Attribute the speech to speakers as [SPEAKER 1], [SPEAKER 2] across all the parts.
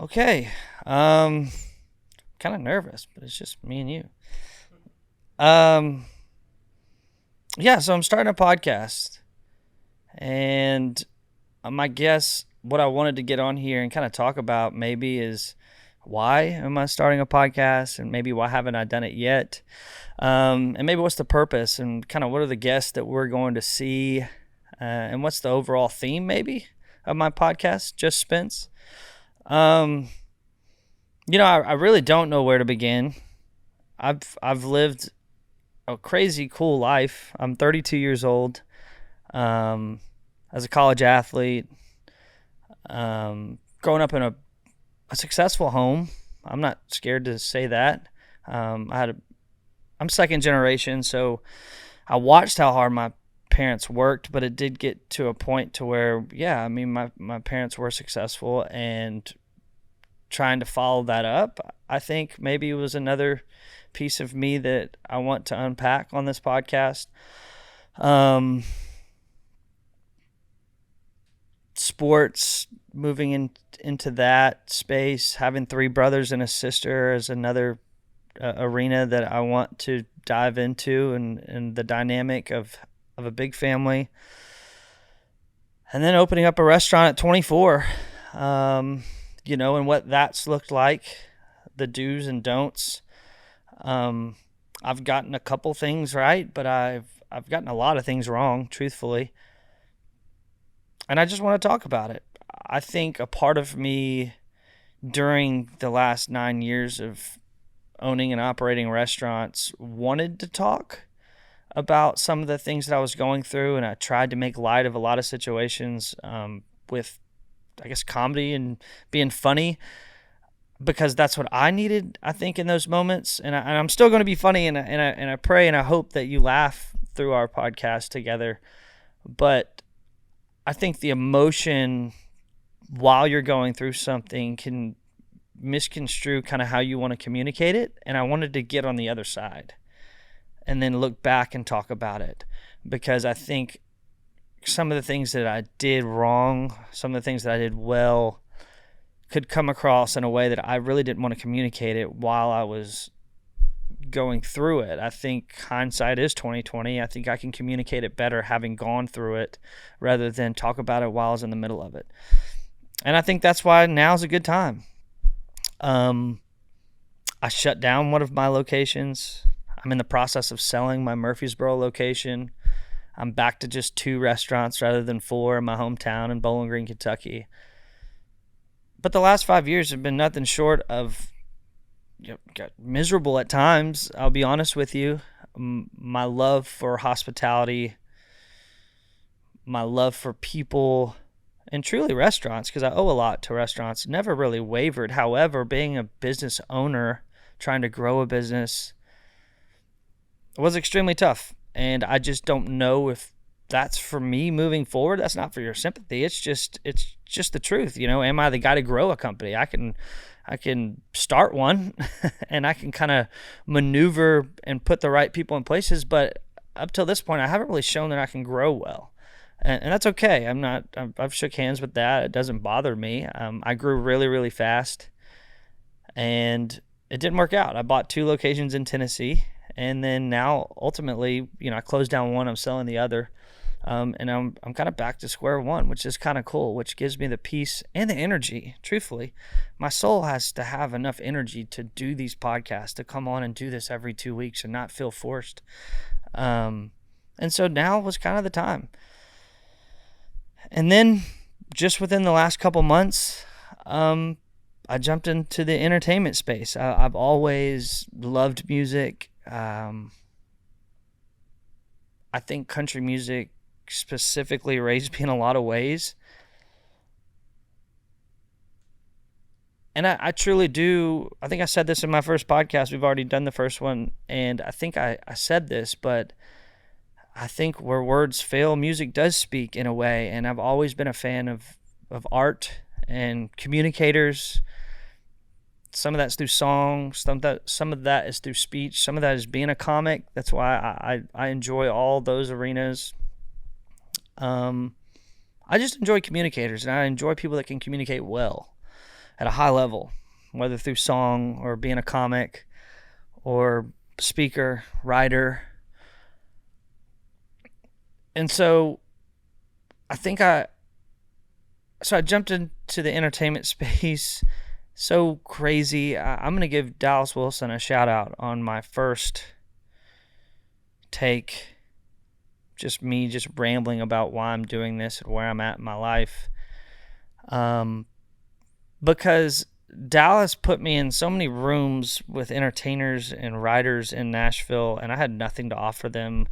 [SPEAKER 1] Okay. Kind of nervous, but it's just me and you. Um, yeah, so I'm starting a podcast, and my guess, what I wanted to get on here and kind of talk about maybe is why am I starting a podcast, and maybe why haven't I done it yet, and maybe what's the purpose, and kind of what are the guests that we're going to see, and what's the overall theme maybe of my podcast, Just Spence. Um, I really don't know where to begin. I've lived a crazy cool life. I'm 32 years old. Um, as a college athlete, growing up in a successful home. I'm not scared to say that. I'm second generation, so I watched how hard my parents worked, but it did get to a point to where, yeah, I mean, my parents were successful, and trying to follow that up, I think maybe it was another piece of me that I want to unpack on this podcast. Um, Sports, moving into that space, having three brothers and a sister is another arena that I want to dive into, and the dynamic of a big family. And then opening up a restaurant at 24, and what that's looked like, the do's and don'ts. I've gotten a couple things right, but I've gotten a lot of things wrong, truthfully. And I just want to talk about it. I think a part of me during the last 9 years of owning and operating restaurants wanted to talk about some of the things that I was going through, and I tried to make light of a lot of situations with, I guess, comedy and being funny, because that's what I needed, I think, in those moments. And I'm still going to be funny, and I pray and I hope that you laugh through our podcast together. But I think the emotion while you're going through something can misconstrue kind of how you want to communicate it. And I wanted to get on the other side and then look back and talk about it, because I think some of the things that I did wrong, some of the things that I did well, could come across in a way that I really didn't want to communicate it while I was going through it. I think hindsight is 2020. I think I can communicate it better having gone through it rather than talk about it while I was in the middle of it. And I think that's why now's a good time. I shut down one of my locations. I'm in the process of selling my Murfreesboro location. I'm back to just 2 restaurants rather than 4 in my hometown in Bowling Green, Kentucky. But the last 5 years have been nothing short of miserable at times. I'll be honest with you. My love for hospitality, my love for people, and truly restaurants, because I owe a lot to restaurants, never really wavered. However, being a business owner, trying to grow a business, was extremely tough. And I just don't know if that's for me moving forward. That's not for your sympathy. It's just the truth. Am I the guy to grow a company? I can start one and I can kind of maneuver and put the right people in places, but up till this point I haven't really shown that I can grow well. And that's okay. I've shook hands with that. It doesn't bother me. I grew really, really fast, and it didn't work out. I bought 2 locations in Tennessee, and then now ultimately, I closed down one, I'm selling the other. And I'm kind of back to square one, which is kind of cool, which gives me the peace and the energy. Truthfully, my soul has to have enough energy to do these podcasts, to come on and do this every 2 weeks and not feel forced. And so now was kind of the time. And then just within the last couple months, I jumped into the entertainment space. I've always loved music. I think country music specifically raised me in a lot of ways. And I truly do. I think I said this in my first podcast. We've already done the first one. And I think I said this, but I think where words fail, music does speak in a way. And I've always been a fan of art and communicators. Some of that's through songs. Some of that is through speech. Some of that is being a comic. That's why I enjoy all those arenas. I just enjoy communicators, and I enjoy people that can communicate well. at a high level, whether through song or being a comic or speaker, writer. And so I think I jumped into the entertainment space so crazy. I'm going to give Dallas Wilson a shout out on my first take. Just me just rambling about why I'm doing this and where I'm at in my life. Because Dallas put me in so many rooms with entertainers and writers in Nashville, and I had nothing to offer them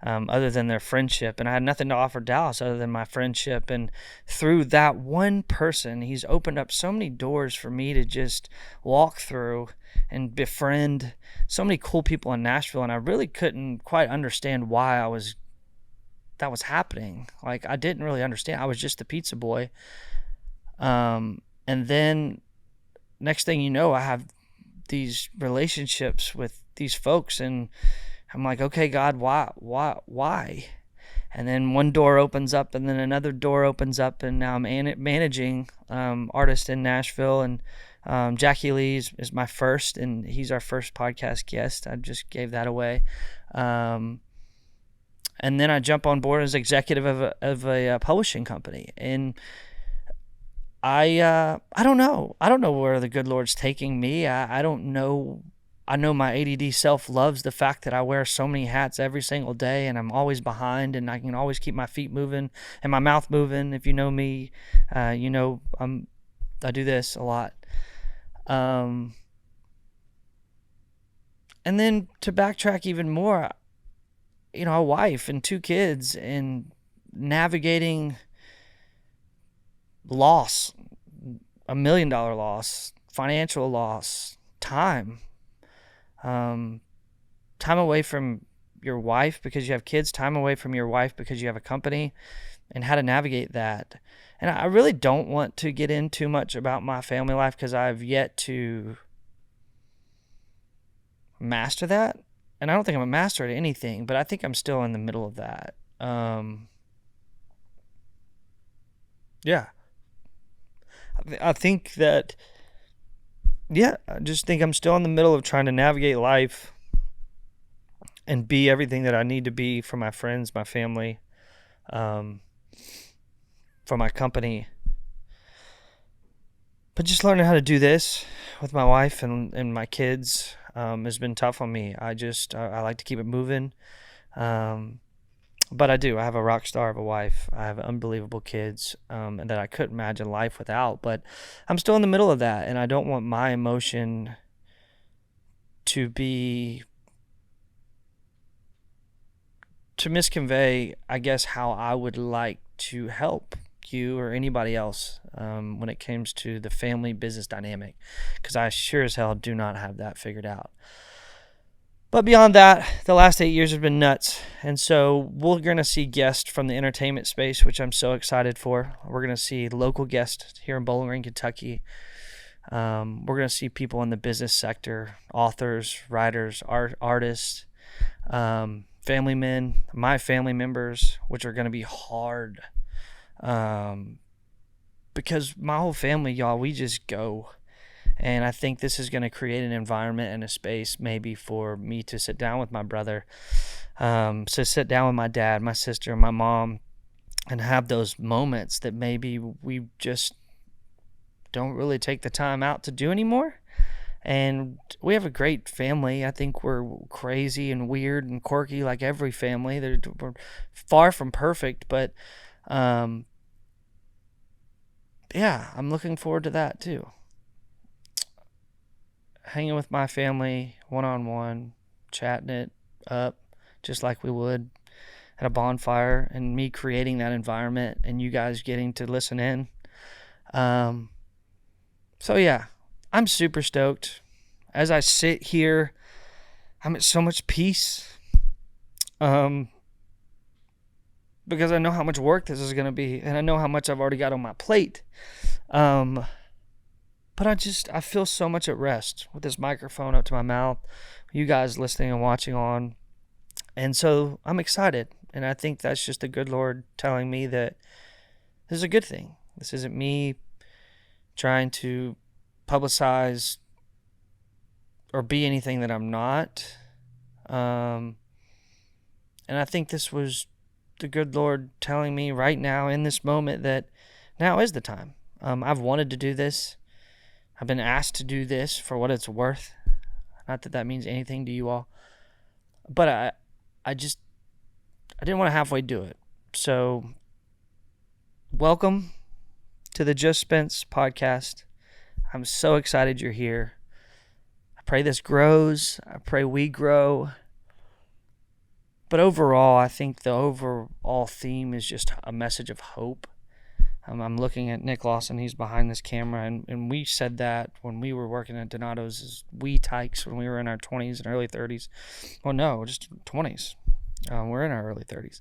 [SPEAKER 1] other than their friendship. And I had nothing to offer Dallas other than my friendship. And through that one person, he's opened up so many doors for me to just walk through and befriend so many cool people in Nashville. And I really couldn't quite understand why that was happening. Like, I didn't really understand. I was just the pizza boy. And then next thing you know, I have these relationships with these folks, and I'm like, okay, God, why? And then one door opens up, and then another door opens up, and now I'm managing artists in Nashville, and Jackie Lee is my first, and he's our first podcast guest. I just gave that away. And then I jump on board as executive of a publishing company, and I don't know. I don't know where the good Lord's taking me. I don't know. I know my ADD self loves the fact that I wear so many hats every single day, and I'm always behind, and I can always keep my feet moving and my mouth moving. If you know me, you know I do this a lot. And then to backtrack even more, you know, a wife and 2 kids and navigating loss, $1 million loss, financial loss, time away from your wife because you have kids, time away from your wife because you have a company, and how to navigate that. And I really don't want to get in too much about my family life because I've yet to master that. And I don't think I'm a master at anything, but I think I'm still in the middle of that. Yeah. I think that, I just think I'm still in the middle of trying to navigate life and be everything that I need to be for my friends, my family, for my company. But just learning how to do this with my wife and my kids has been tough on me. I like to keep it moving. But I do. I have a rock star of a wife. I have unbelievable kids and that I couldn't imagine life without. But I'm still in the middle of that, and I don't want my emotion to misconvey, I guess, how I would like to help you or anybody else when it comes to the family business dynamic, because I sure as hell do not have that figured out. But beyond that, the last 8 years have been nuts. And so we're going to see guests from the entertainment space, which I'm so excited for. We're going to see local guests here in Bowling Green, Kentucky. We're going to see people in the business sector, authors, writers, artists, family men, my family members, which are going to be hard. Because my whole family, y'all, we just go. And I think this is going to create an environment and a space maybe for me to sit down with my brother, to sit down with my dad, my sister, my mom, and have those moments that maybe we just don't really take the time out to do anymore. And we have a great family. I think we're crazy and weird and quirky like every family. We're far from perfect, but I'm looking forward to that too. Hanging with my family one-on-one, chatting it up just like we would at a bonfire, and me creating that environment and you guys getting to listen in. So yeah, I'm super stoked. As I sit here, I'm at so much peace because I know how much work this is going to be, and I know how much I've already got on my plate. But I feel so much at rest with this microphone up to my mouth, you guys listening and watching on. And so I'm excited. And I think that's just the good Lord telling me that this is a good thing. This isn't me trying to publicize or be anything that I'm not. And I think this was the good Lord telling me right now in this moment that now is the time. I've wanted to do this. I've been asked to do this for what it's worth. Not that that means anything to you all, but I didn't want to halfway do it. So welcome to the Just Spence podcast. I'm so excited you're here. I pray this grows. I pray we grow. But overall, I think the overall theme is just a message of hope. I'm looking at Nick Lawson. He's behind this camera. And we said that when we were working at Donato's as wee tykes when we were in our 20s and early 30s. Well, no, just 20s. We're in our early 30s.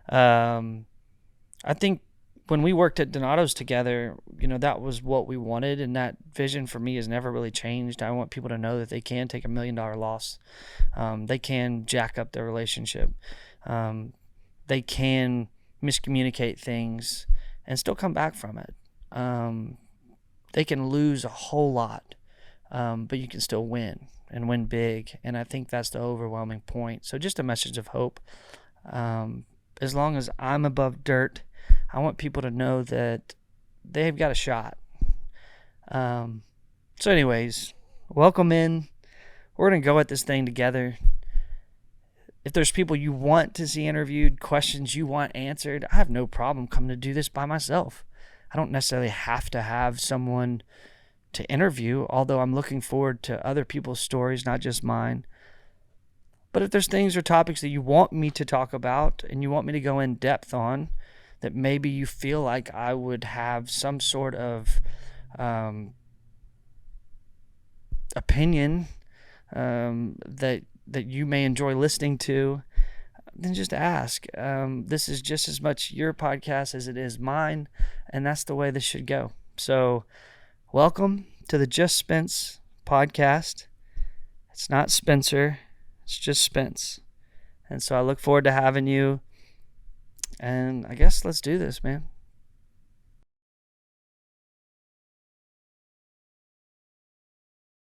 [SPEAKER 1] I think when we worked at Donato's together, that was what we wanted. And that vision for me has never really changed. I want people to know that they can take $1 million loss. They can jack up their relationship. They can miscommunicate things and still come back from it. They can lose a whole lot, but you can still win and win big. And I think that's the overwhelming point. So just a message of hope. As long as I'm above dirt, I want people to know that they've got a shot. So anyways, welcome in. We're going to go at this thing together. If there's people you want to see interviewed, questions you want answered, I have no problem coming to do this by myself. I don't necessarily have to have someone to interview, although I'm looking forward to other people's stories, not just mine. But if there's things or topics that you want me to talk about and you want me to go in depth on, that maybe you feel like I would have some sort of opinion that you may enjoy listening to, then just ask. This is just as much your podcast as it is mine, and that's the way this should go. So welcome to the Just Spence podcast. It's not Spencer, it's just Spence. And so I look forward to having you. And I guess let's do this, man.